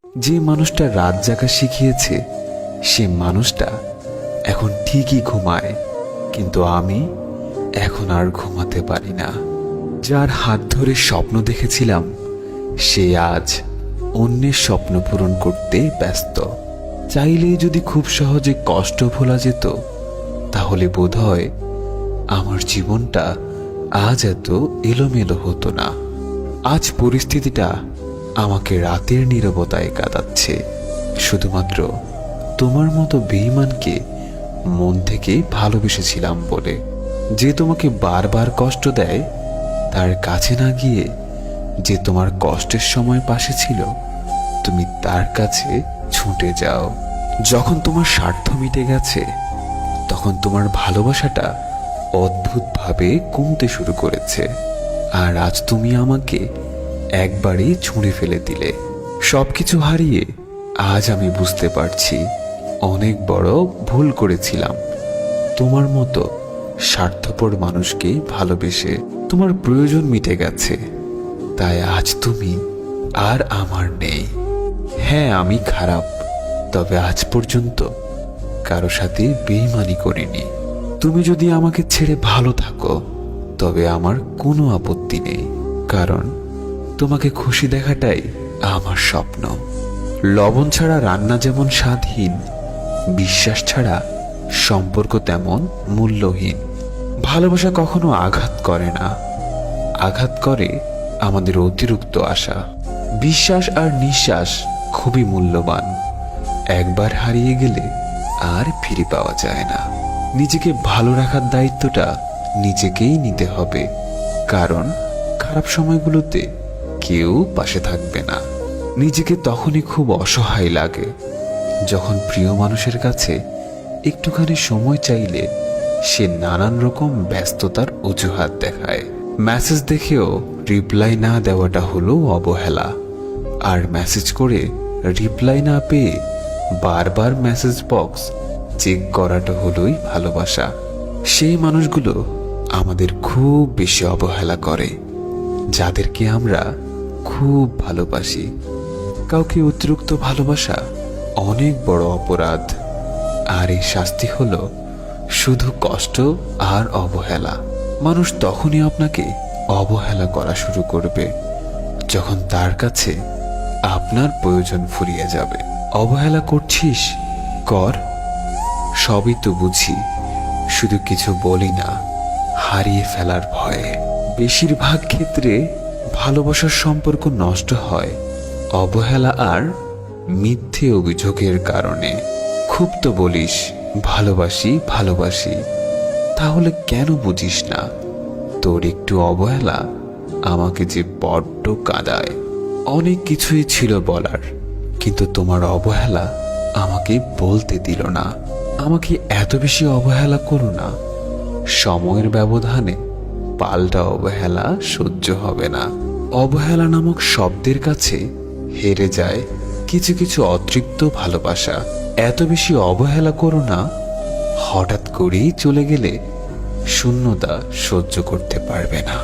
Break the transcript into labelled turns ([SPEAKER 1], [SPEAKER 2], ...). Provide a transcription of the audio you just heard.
[SPEAKER 1] যে মানুষটা রাত জাগা শিখিয়েছে সে মানুষটা এখন ঠিকই ঘুমায়, কিন্তু আমি এখন আর ঘুমাতে পারি না। যার হাত ধরে স্বপ্ন দেখেছিলাম সে আজ অন্যের স্বপ্ন পূরণ করতে ব্যস্ত। চাইলেই যদি খুব সহজে কষ্ট ভোলা যেত তাহলে বোধহয় আমার জীবনটা আজ এত এলোমেলো হতো না। আজ পরিস্থিতিটা আমাকে রাতের নীরবতায় কাঁদাচ্ছে, শুধুমাত্র তোমার মতো বেঈমানকে মন থেকে ভালোবেসেছিলাম বলে। যে তোমাকে বারবার কষ্ট দেয় তার কাছে না গিয়ে যে তোমার কষ্টের সময় পাশে ছিল তুমি তার কাছে ছুটে যাও। যখন তোমার স্বার্থ মিটে গেছে তখন তোমার ভালোবাসাটা অদ্ভুতভাবে কমতে শুরু করেছে। আর আজ তুমি আমাকে একবারেই ছুঁড়ে ফেলে দিলে। সবকিছু হারিয়ে আজ আমি বুঝতে পারছি অনেক বড় ভুল করেছিলাম। তোমার মতো স্বার্থপর মানুষকে ভালোবেসে তোমার প্রয়োজন মিটে গেছে, তাই আজ তুমি আর আমার নেই। হ্যাঁ, আমি খারাপ, তবে আজ পর্যন্ত কারো সাথে বেঈমানি করিনি। তুমি যদি আমাকে ছেড়ে ভালো থাকো তবে আমার কোনো আপত্তি নেই, কারণ তোমাকে খুশি দেখাটাই আমার স্বপ্ন। লবণ ছাড়া রান্না যেমন স্বাদহীন, বিশ্বাস ছাড়া সম্পর্ক তেমন মূল্যহীন। ভালোবাসা কখনো আঘাত করে না, আঘাত করে আমাদের অতিরিক্ত আশা। বিশ্বাস আর নিঃশ্বাস খুবই মূল্যবান, একবার হারিয়ে গেলে আর ফিরে পাওয়া যায় না। নিজেকে ভালো রাখার দায়িত্বটা নিজেকেই নিতে হবে, কারণ খারাপ সময়গুলোতে কেউ পাশে থাকবে না। নিজেকে তখনই খুব অসহায় লাগে যখন প্রিয় মানুষের কাছে একটুখানি সময় চাইলে সে নানান রকম ব্যস্ততার অজুহাত দেখায়। মেসেজ দেখেও রিপ্লাই না দেওয়াটা হলো অবহেলা, আর মেসেজ করে রিপ্লাই না পেয়ে বারবার মেসেজ বক্স চেক করাটা হলোই ভালোবাসা। সেই মানুষগুলো আমাদের খুব বেশি অবহেলা করে যাদেরকে আমরা খুব ভালোবাসি। কাউকে অতিরিক্ত ভালোবাসা অনেক বড় অপরাধ, আর এই শাস্তি হলো শুধু কষ্ট আর অবহেলা। মানুষ তখনই আপনাকে অবহেলা করা শুরু করবে যখন তার কাছে আপনার প্রয়োজন ফুরিয়ে যাবে। অবহেলা করছিস কর, সবই তো বুঝি, শুধু কিছু বলি না হারিয়ে ফেলার ভয়ে। বেশিরভাগ ক্ষেত্রে ভালোবাসার সম্পর্ক নষ্ট হয় অবহেলা আর মিথ্যে অভিযোগের কারণে। খুব তো বলিস ভালোবাসি ভালোবাসি, তাহলে কেন বুঝিস না তোর একটু অবহেলা আমাকে যে বড্ড কাঁদায়। অনেক কিছুই ছিল বলার, কিন্তু তোমার অবহেলা আমাকে বলতে দিল না। আমাকে এত বেশি অবহেলা করো না, সময়ের ব্যবধানে পাল্টা অবহেলা সহ্য হবে না। অবহেলা নামক শব্দের কাছে হেরে যায় কিছু কিছু অতৃপ্ত ভালোবাসা। এত বেশি অবহেলা করো না, হঠাৎ করেই চলে গেলে শূন্যতা সহ্য করতে পারবে না।